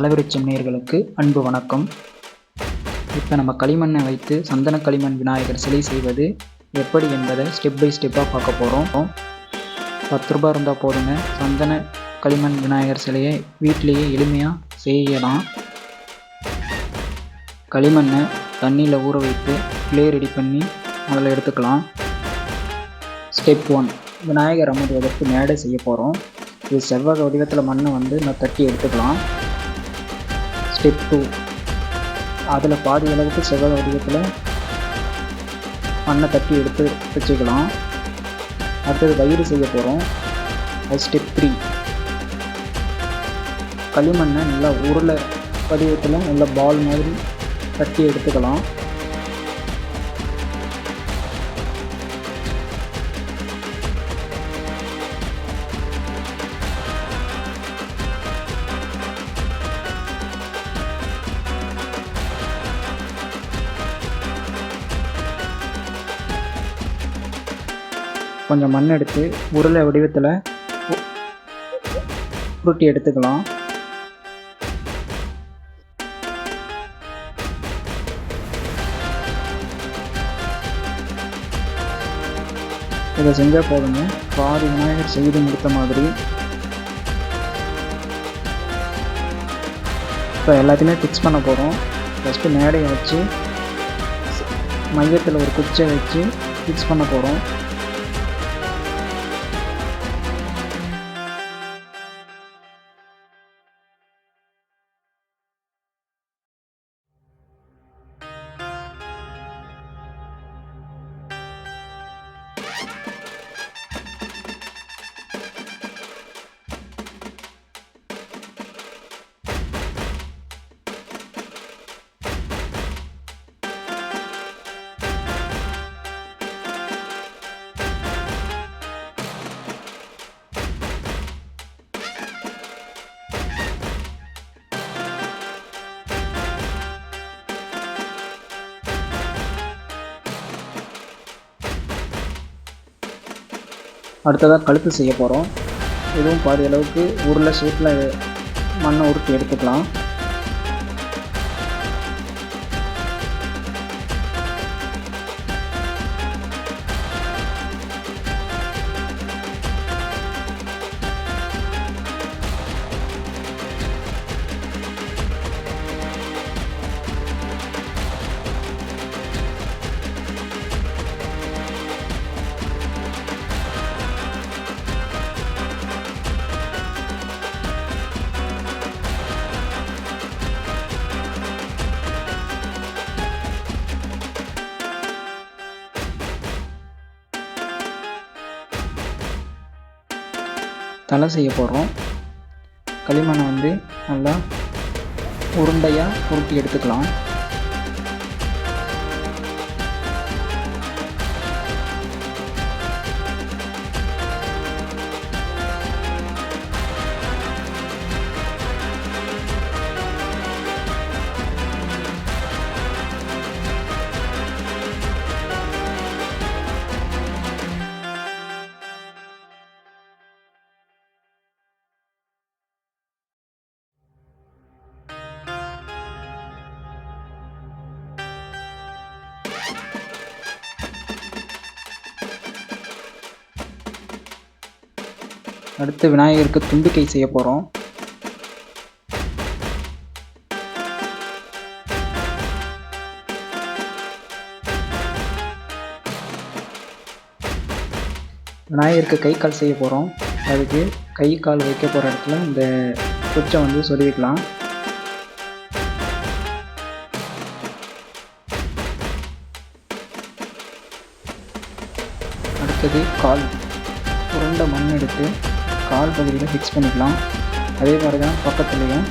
தலவிருட்சம் நேயர்களுக்கு அன்பு வணக்கம். இப்போ நம்ம களிமண்ணை வைத்து சந்தன களிமண் விநாயகர் சிலை செய்வது எப்படி என்பதை ஸ்டெப் பை ஸ்டெப்பாக பார்க்க போகிறோம். 10 ரூபாய் இருந்தால் போதுங்க, சந்தன களிமண் விநாயகர் சிலையை வீட்டிலேயே எளிமையாக செய்யலாம். களிமண்ணை தண்ணியில் ஊற வைத்து கிளே ரெடி பண்ணி அதில் எடுத்துக்கலாம். ஸ்டெப் 1, விநாயகர் அமர்வதற்கு மேடை செய்ய போகிறோம். இது செவ்வக வடிவத்தில் மண்ணை நான் தட்டி எடுத்துக்கலாம். ஸ்டெப் 2, அதில் பாதி அளவுக்கு செவ்வக வடிவத்தில் மண்ணை தட்டி எடுத்து வச்சுக்கலாம். அடுத்தது வயிறு செய்ய போகிறோம். அது ஸ்டெப் 3, களிமண்ணை நல்லா உருளை வடிவத்தில் நல்லா பால் மாதிரி தட்டி எடுத்துக்கலாம். கொஞ்சம் மண் எடுத்து உருளை வடிவத்தில் உருட்டி எடுத்துக்கலாம். இதை செஞ்சால் போதுங்க, பாதி விநாயகர் செய்து முடித்த மாதிரி. இப்போ எல்லாத்தையுமே ஃபிக்ஸ் பண்ண போகிறோம். ஃபஸ்ட்டு மேடையை வச்சு மையத்தில் ஒரு குச்சை வச்சு ஃபிக்ஸ் பண்ண போகிறோம். அடுத்ததாக கழுத்து செய்ய போகிறோம். இதுவும் பாதி அளவுக்கு உருளை ஷேப்பில் மண்ணை உருட்டி எடுத்துக்கலாம். தலை செய்ய போகிறோம். களிமண்ணை நல்லா உருண்டையாக உருட்டி எடுத்துக்கலாம். அடுத்து விநாயகருக்கு தும்பிக்கை செய்ய போகிறோம். விநாயகருக்கு கை கால் செய்ய போகிறோம். அதுக்கு கை கால் வைக்க போகிற இடத்துல இந்த குச்சை சொருவிக்கலாம். அடுத்தது கால் உருண்டை மண் எடுத்து கால் பகுதியில் ஃபிக்ஸ் பண்ணிக்கலாம். அதே மாதிரி தான் பக்கத்துலேயும்.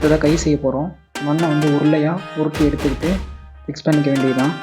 அடுத்ததாக கை செய்ய போகிறோம். மண்ணை வந்து உருளையாக உருட்டி எடுத்துக்கிட்டு ஃபிக்ஸ் பண்ணிக்க வேண்டியதுதான்.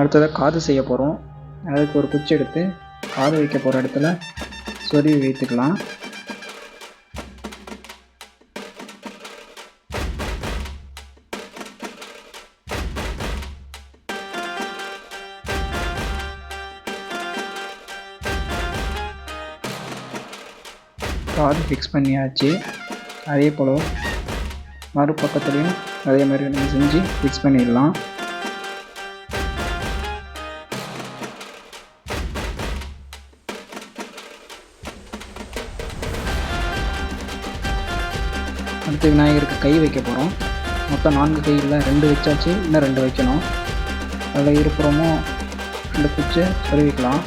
அடுத்ததாக காது செய்ய போகிறோம். அதுக்கு ஒரு குச்சி எடுத்து காது வைக்க போகிற இடத்துல சொருவி வைத்துக்கலாம். காது ஃபிக்ஸ் பண்ணியாச்சு. அதே போல் மறுபக்கத்துலேயும் அதே மாதிரி நம்ம செஞ்சு ஃபிக்ஸ் பண்ணிடலாம். அடுத்து விநாயகருக்கு கை வைக்க போகிறோம். மொத்தம் 4 கை இல்லை, 2 வச்சாச்சு, இன்னும் 2 வைக்கணும். அதில் இருப்புறமும் 2 குச்சி சொருவிக்கலாம்.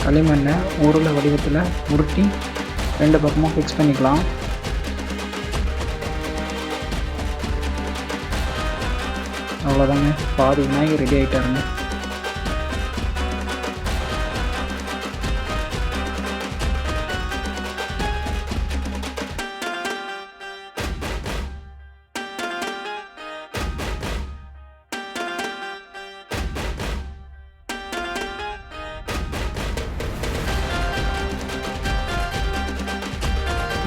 களிமண்ணை உருளை வடிவத்தில் உருட்டி 2 பக்கமும் ஃபிக்ஸ் பண்ணிக்கலாம். அவ்வளோதாங்க, பாதி விநாயகர் ரெடி ஆகிட்டாருங்க.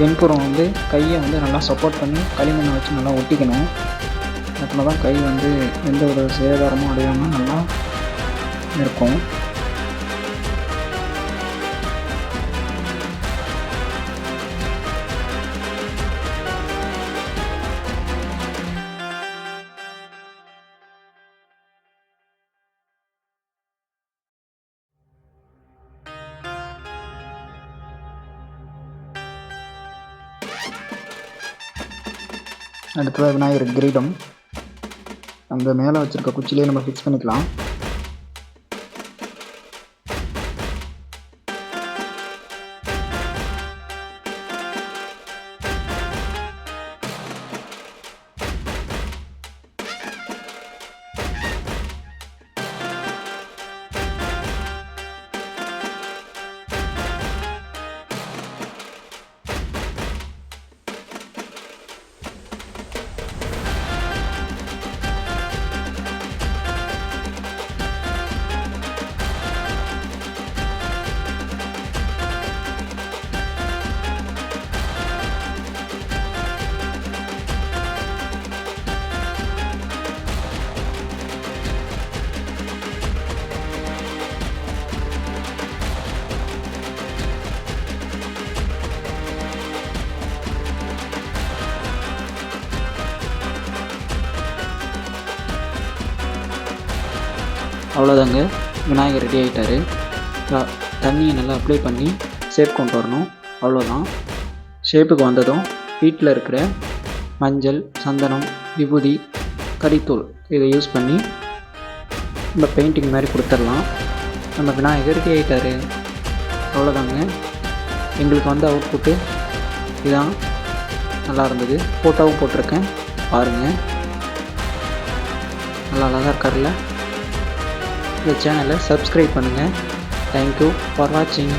பின்புறம் வந்து கையை வந்து நல்லா சப்போர்ட் பண்ணி களிமண்ணை வச்சு நல்லா ஒட்டிக்கணும். அப்படின்னா தான் கை வந்து எந்த ஒரு சேதாரமும் அடையாமல் நல்லா இருக்கும். அடுத்ததாக விநாயகர் கிரீடம் அந்த மேலே வச்சுருக்க குச்சிலே நம்ம ஃபிக்ஸ் பண்ணிக்கலாம். அவ்வளோதாங்க, விநாயகர் ரெடி ஆகிட்டாரு. தண்ணியை நல்லா அப்ளை பண்ணி ஷேப் கொண்டு வரணும். அவ்வளோதான். ஷேப்புக்கு வந்ததும் வீட்டில் இருக்கிற மஞ்சள், சந்தனம், விபூதி, கரித்தூள் இதை யூஸ் பண்ணி நம்ம பெயிண்டிங் மாதிரி கொடுத்துடலாம். நம்ம விநாயகர் ரெடி ஆகிட்டாரு. அவ்வளோதாங்க. எங்களுக்கு வந்து அவுட்புட்டு இதுதான். நல்லா இருந்தது. ஃபோட்டோவும் போட்டிருக்கேன், பாருங்கள். நல்லா அழகாக இருக்கார்ல. இந்த சேனலை சப்ஸ்கிரைப் பண்ணுங்கள். தேங்க்யூ ஃபார் வாட்சிங்.